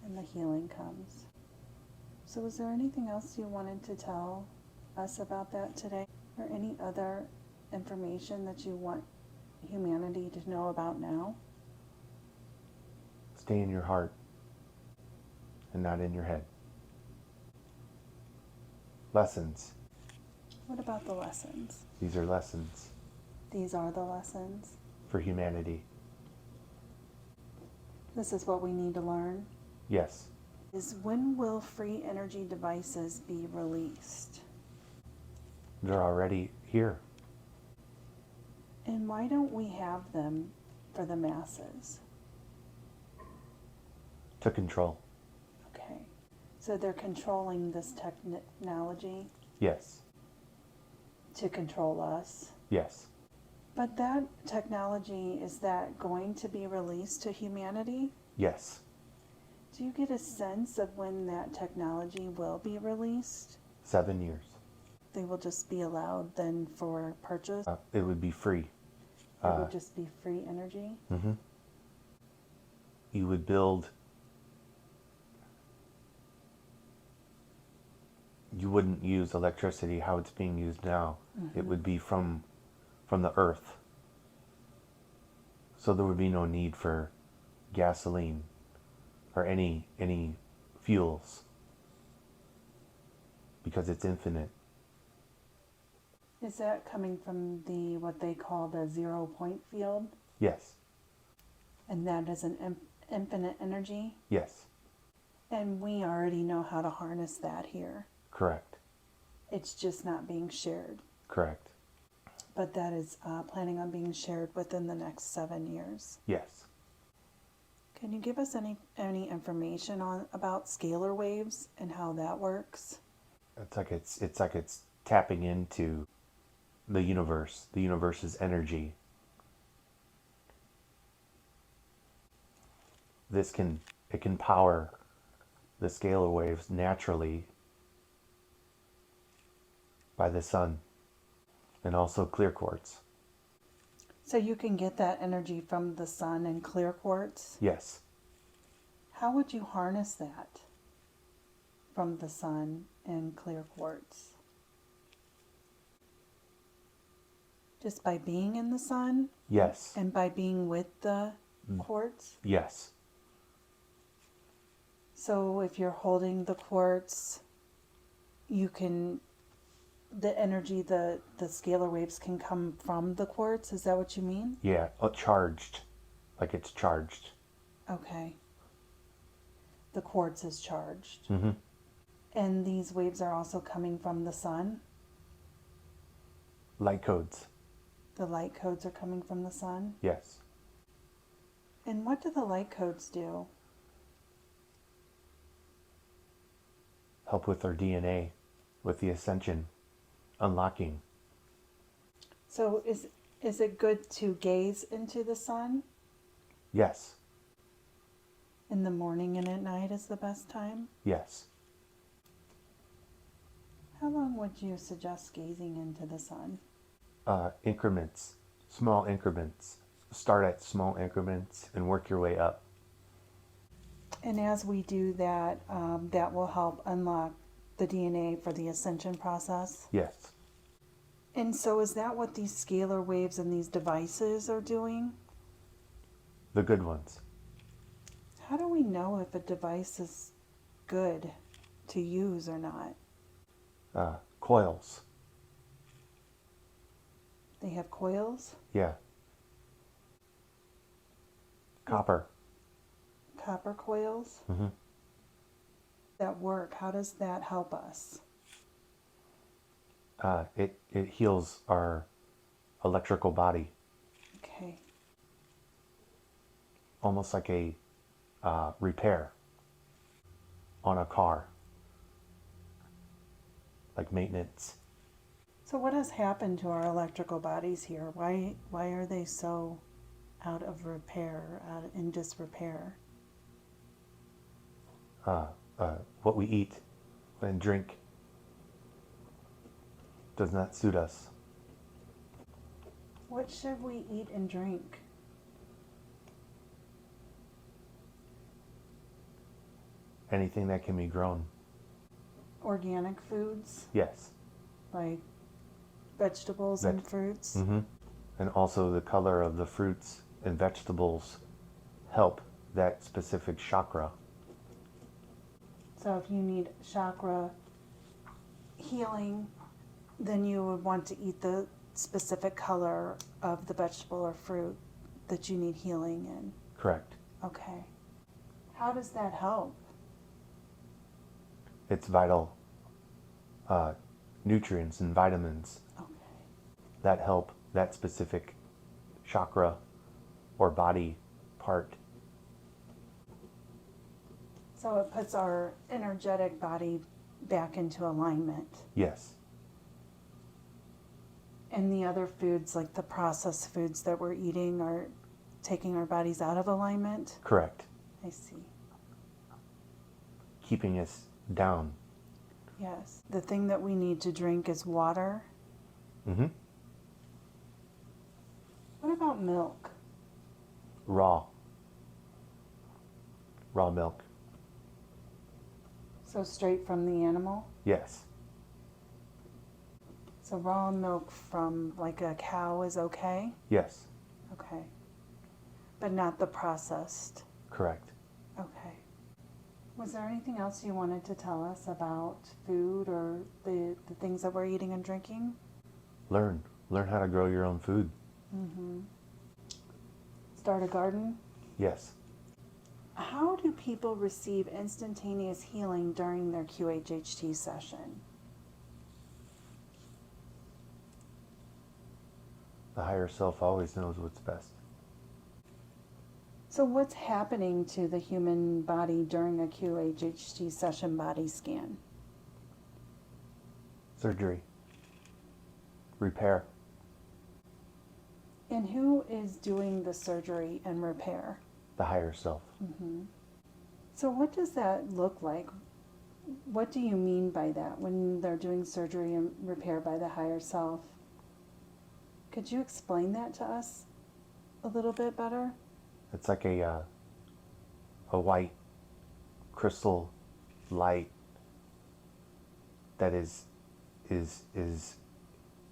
And the healing comes. So is there anything else you wanted to tell us about that today? Or any other information that you want humanity to know about now? Stay in your heart and not in your head. Lessons. What about the lessons? These are lessons These are the lessons. for humanity. This is what we need to learn. Yes. Is when will free energy devices be released? They're already here. And why don't we have them for the masses? To control. Okay. So they're controlling this technology Yes. to control us. Yes. But that technology, is that going to be released to humanity? Yes. Do you get a sense of when that technology will be released? 7 years. They will just be allowed then for purchase? It would be free. It would just be free energy? Mm-hmm. You would build. You wouldn't use electricity how it's being used now. Mm-hmm. It would be from the earth. So there would be no need for gasoline or any fuels because it's infinite. Is that coming from the what they call the 0 point field? Yes. And that is an infinite energy? Yes. And we already know how to harness that here. Correct. It's just not being shared. Correct. But that is planning on being shared within the next 7 years. Yes. Can you give us any information about scalar waves and how that works? It's like it's tapping into the universe's energy. It can power the scalar waves naturally by the sun and also clear quartz. So you can get that energy from the sun and clear quartz? Yes. How would you harness that from the sun and clear quartz? Just by being in the sun? Yes. And by being with the quartz? Yes. So if you're holding the quartz, you can, the energy, the scalar waves can come from the quartz? Is that what you mean? Yeah, charged. Like it's charged. Okay. The quartz is charged. Mm-hmm. And these waves are also coming from the sun? Light codes. The light codes are coming from the sun? Yes. And what do the light codes do? Help with our DNA, with the ascension, unlocking. So is it good to gaze into the sun? Yes. In the morning and at night is the best time? Yes. How long would you suggest gazing into the sun? Increments, small increments. Start at small increments and work your way up. And as we do that, that will help unlock the DNA for the ascension process? Yes. And so is that what these scalar waves and these devices are doing? The good ones. How do we know if a device is good to use or not? Coils. They have coils? Yeah. Copper. Copper coils? Mm-hmm. That work, how does that help us? It heals our electrical body, Okay. almost like a repair on a car, like maintenance. So what has happened to our electrical bodies here? Why are they so out of repair, in disrepair? What we eat and drink does not suit us. What should we eat and drink? Anything that can be grown. Organic foods, Yes. like vegetables and fruits? Mm-hmm. And also the color of the fruits and vegetables help that specific chakra. So if you need chakra healing, then you would want to eat the specific color of the vegetable or fruit that you need healing in. Correct. Okay. How does that help? It's vital nutrients and vitamins Okay. that help that specific chakra or body part. So it puts our energetic body back into alignment. Yes. And the other foods, like the processed foods that we're eating, are taking our bodies out of alignment? Correct. I see. Keeping us down. Yes. The thing that we need to drink is water. Mm-hmm. What about milk? Raw milk. So straight from the animal? Yes. So raw milk from like a cow is okay? Yes. Okay. But not the processed? Correct. Okay. Was there anything else you wanted to tell us about food or the things that we're eating and drinking? Learn how to grow your own food. Mm-hmm. Start a garden? Yes. How do people receive instantaneous healing during their QHHT session? The higher self always knows what's best. So what's happening to the human body during a QHHT session body scan? Surgery. Repair. And who is doing the surgery and repair? The higher self. Mm-hmm. So what does that look like? What do you mean by that when they're doing surgery and repair by the higher self? Could you explain that to us a little bit better? It's like a white crystal light that is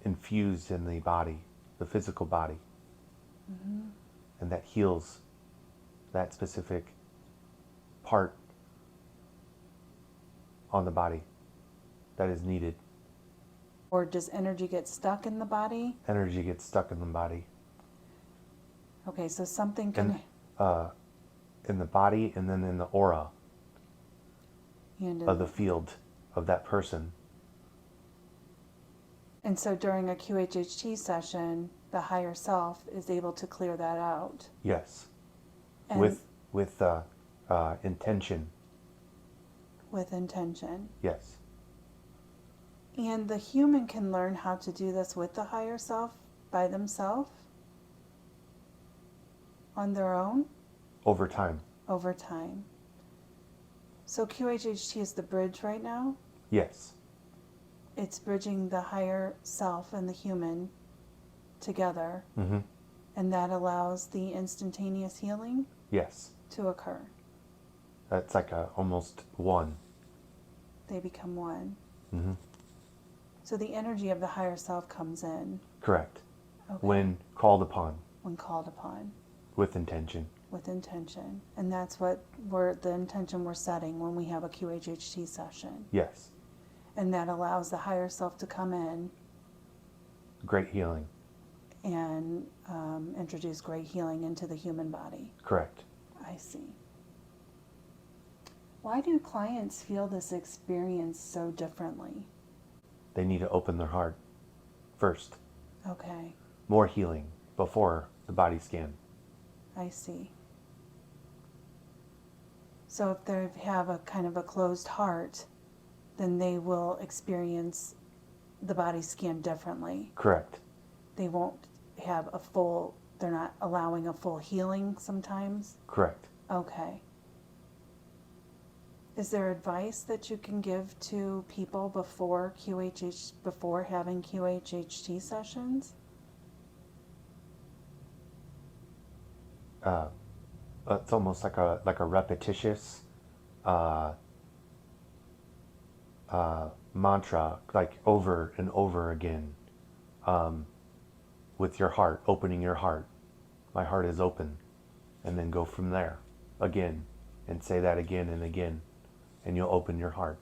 infused in the body, the physical body, Mm-hmm. and that heals that specific part on the body that is needed. Or does energy get stuck in the body? Energy gets stuck in the body. Okay, so something can... In the body and then in the aura of the field of that person. And so during a QHHT session, the higher self is able to clear that out. Yes. And With intention. with intention. Yes. And the human can learn how to do this with the higher self by themselves? On their own? Over time. Over time. So QHHT is the bridge right now? Yes. It's bridging the higher self and the human together. Mm-hmm. And that allows the instantaneous healing Yes. to occur. That's like almost one. They become one. Mm-hmm. So the energy of the higher self comes in. Correct. Okay. When called upon. When called upon. With intention. With intention. And that's what the intention we're setting when we have a QHHT session. Yes. And that allows the higher self to come in. Great healing. and introduce great healing into the human body. Correct. I see. Why do clients feel this experience so differently? They need to open their heart first. Okay, More healing before the body scan. I see. So if they have a kind of a closed heart, then they will experience the body scan differently. Correct. They won't have a full, they're not allowing a full healing sometimes. Correct. Okay. Is there advice that you can give to people before having QHHT sessions? It's almost like a repetitious mantra, like over and over again, with your heart, opening your heart. My heart is open, and then go from there again, and say that again and again, and you'll open your heart.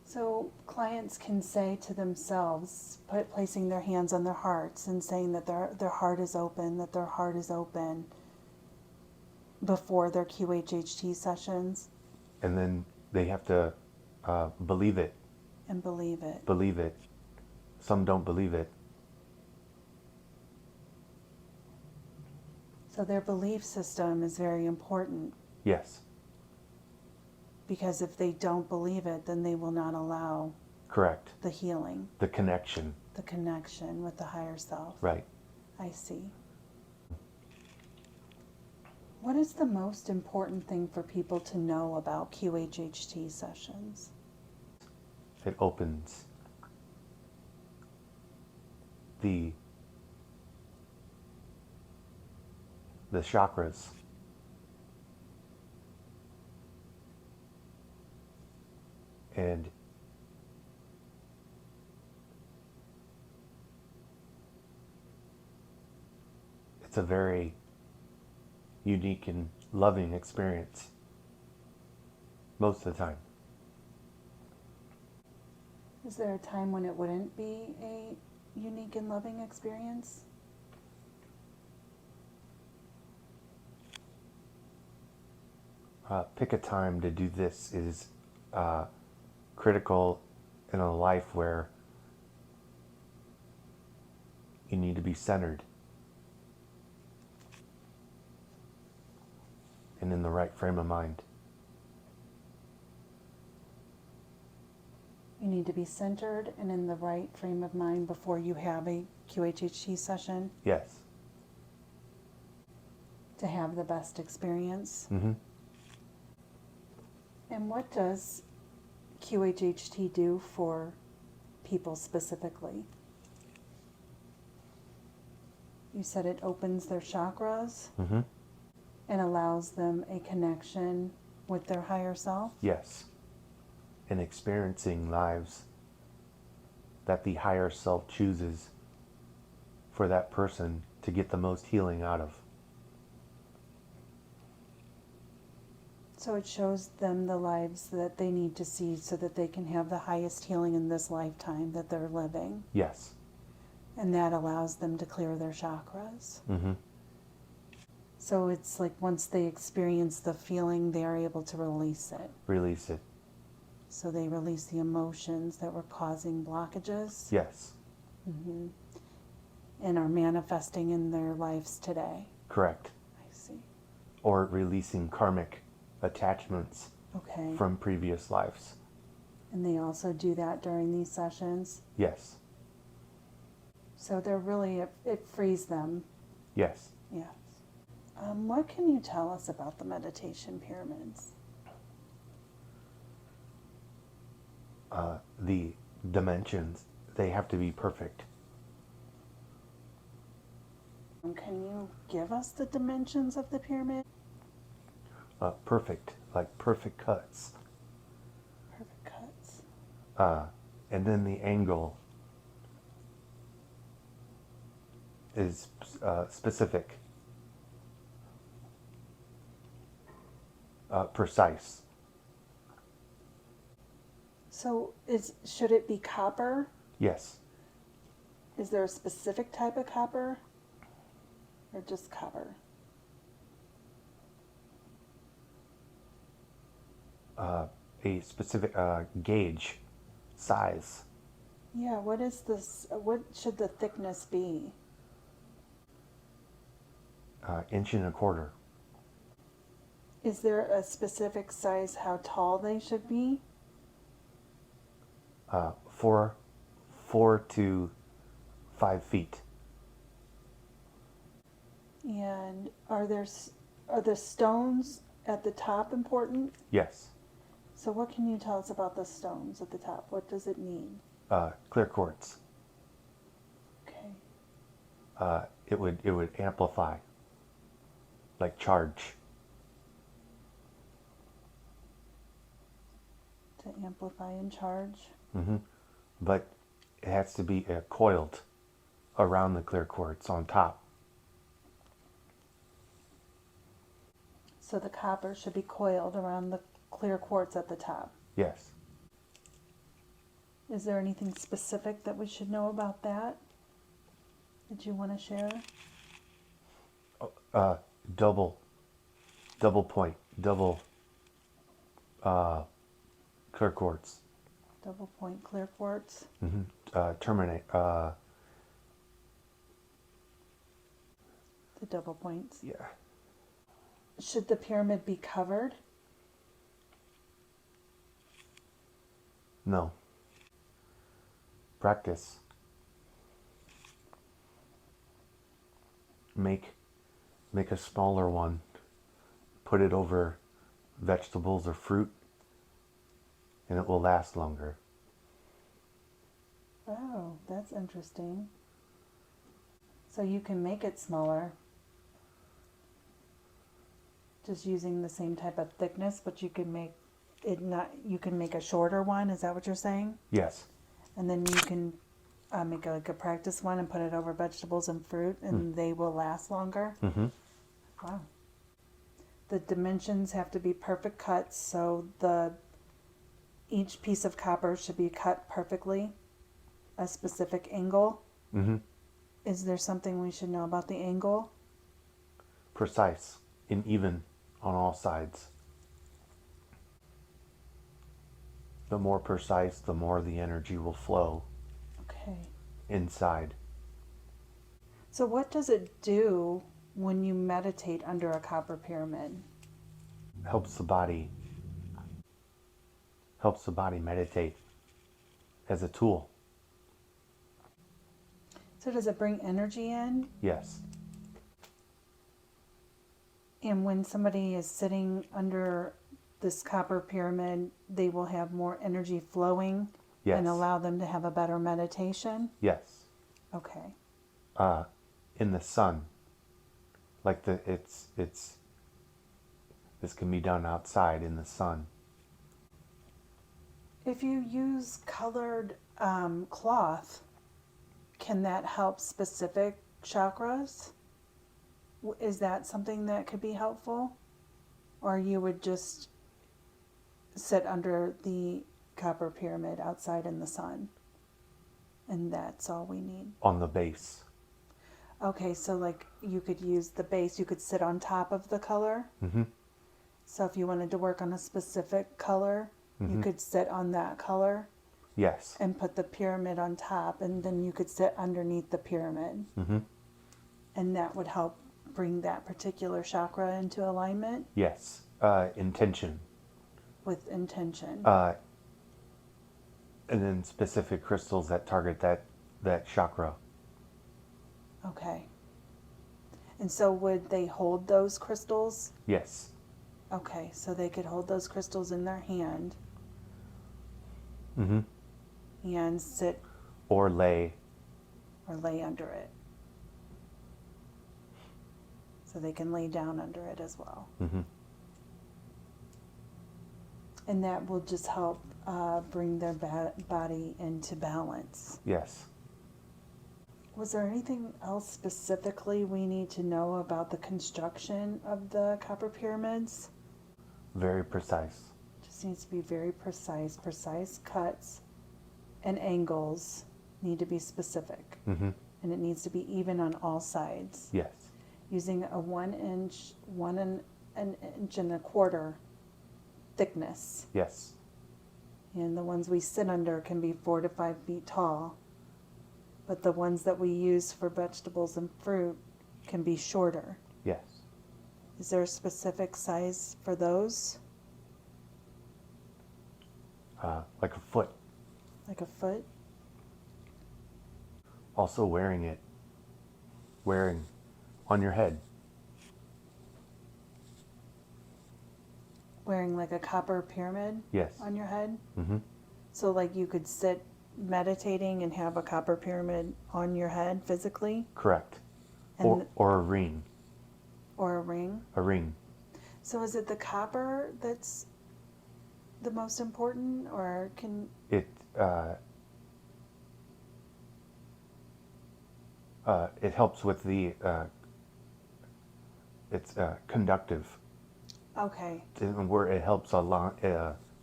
So clients can say to themselves, placing their hands on their hearts and saying that their heart is open, that their heart is open before their QHHT sessions. And then they have to believe it. And believe it. Believe it. Some don't believe it. So their belief system is very important. Yes. Because if they don't believe it, then they will not allow Correct. the healing, The connection. the connection with the higher self. Right. I see. What is the most important thing for people to know about QHHT sessions? It opens the chakras. And it's a very unique and loving experience most of the time. Is there a time when it wouldn't be a unique and loving experience? Pick a time to do this is critical in a life where you need to be centered and in the right frame of mind. You need to be centered and in the right frame of mind before you have a QHHT session Yes. to have the best experience. Mm-hmm. And what does QHHT do for people specifically? You said it opens their chakras Mm-hmm. and allows them a connection with their higher self. Yes. And experiencing lives that the higher self chooses for that person to get the most healing out of. So it shows them the lives that they need to see so that they can have the highest healing in this lifetime that they're living. Yes. And that allows them to clear their chakras. Mm-hmm. So it's like once they experience the feeling, they are able to release it. Release it. So they release the emotions that were causing blockages. Yes. Mm-hmm. And are manifesting in their lives today. Correct. I see. Or releasing karmic attachments Okay. from previous lives. And they also do that during these sessions. Yes. So they're really, it frees them. Yes. Yes. What can you tell us about the meditation pyramids? The dimensions, they have to be perfect. Can you give us the dimensions of the pyramid? Perfect, like perfect cuts. Perfect cuts. And then the angle is specific, precise. So should it be copper? Yes. Is there a specific type of copper or just copper? A specific gauge, size, Yeah, what is this? What should the thickness be? inch and a quarter. Is there a specific size how tall they should be? 4 to 5 feet. And are the stones at the top important? Yes. So what can you tell us about the stones at the top? What does it need? Clear quartz. Okay. It would amplify, like charge. To amplify and charge. But it has to be coiled around the clear quartz on top. So the copper should be coiled around the clear quartz at the top. Yes. Is there anything specific that we should know about that? Did you want to share? Double point, double clear quartz. Double point clear quartz. Terminate. The double points. Yeah. Should the pyramid be covered? No. Practice. Make a smaller one. Put it over vegetables or fruit, and it will last longer. Oh, that's interesting. So you can make it smaller, just using the same type of thickness, but you can make it not. You can make a shorter one. Is that what you're saying? Yes. And then you can make like a practice one and put it over vegetables and fruit, and they will last longer. Wow. The dimensions have to be perfect cuts, so each piece of copper should be cut perfectly, a specific angle. Is there something we should know about the angle? Precise and even on all sides. The more precise, the more the energy will flow Okay. inside. So what does it do when you meditate under a copper pyramid? Helps the body meditate as a tool. So does it bring energy in? Yes. And when somebody is sitting under this copper pyramid, they will have more energy flowing Yes. and allow them to have a better meditation? Yes. Okay. In the sun. Like this can be done outside in the sun. If you use colored cloth, can that help specific chakras? Is that something that could be helpful? Or you would just sit under the copper pyramid outside in the sun, and that's all we need? On the base. Okay, so like you could use the base, you could sit on top of the color. So if you wanted to work on a specific color, you could sit on that color Yes. and put the pyramid on top, and then you could sit underneath the pyramid. And that would help bring that particular chakra into alignment Yes. Intention. with intention. And then specific crystals that target that chakra. Okay. And so would they hold those crystals? Yes. Okay, so they could hold those crystals in their hand and sit Or lay. or lay under it. So they can lay down under it as well. And that will just help bring their body into balance. Yes. Was there anything else specifically we need to know about the construction of the copper pyramids? Very precise. Just needs to be very precise cuts and angles, need to be specific. Mm-hmm. And it needs to be even on all sides. Yes. Using a 1 inch, an inch and a quarter thickness. Yes. And the ones we sit under can be 4 to 5 feet tall. But the ones that we use for vegetables and fruit can be shorter. Yes. Is there a specific size for those? Like a foot. Like a foot? Also wearing on your head. Wearing like a copper pyramid Yes. on your head? Mm-hmm. So like you could sit meditating and have a copper pyramid on your head physically? Correct. And Or a ring. or a ring? A ring. So is it the copper that's the most important, or can... It helps with the it's conductive. Okay. Where it helps a lot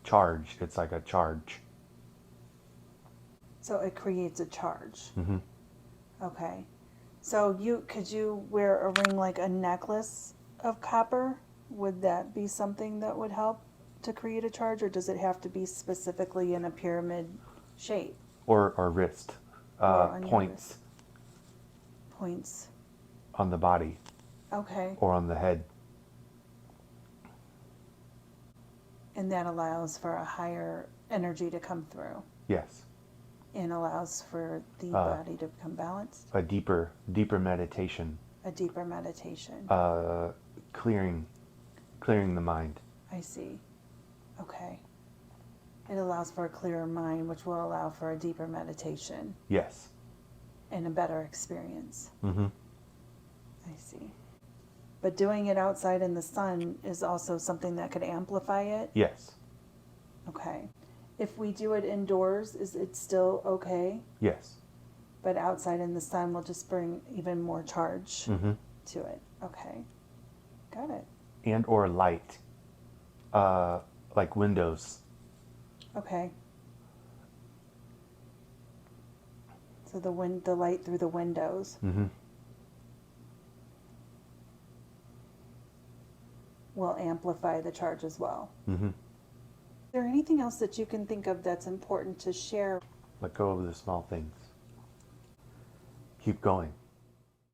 charge. It's like a charge. So it creates a charge. Mm-hmm. Okay. So could you wear a ring like a necklace of copper? Would that be something that would help to create a charge, or does it have to be specifically in a pyramid shape? Or wrist. Or on your Points wrist. Points. on the body Okay. or on the head. And that allows for a higher energy to come through Yes. and allows for the body to become balanced. A deeper meditation. A deeper meditation. Clearing the mind. I see. Okay. It allows for a clearer mind, which will allow for a deeper meditation Yes. and a better experience. Mm-hmm. I see. But doing it outside in the sun is also something that could amplify it? Yes. Okay. If we do it indoors, is it still okay? Yes. But outside in the sun will just bring even more charge Mm-hmm. to it. Okay. Got it. And or light. Like windows. Okay. So the light through the windows Mm-hmm. will amplify the charge as well. Mm-hmm. Is there anything else that you can think of that's important to share? Let go of the small things. Keep going.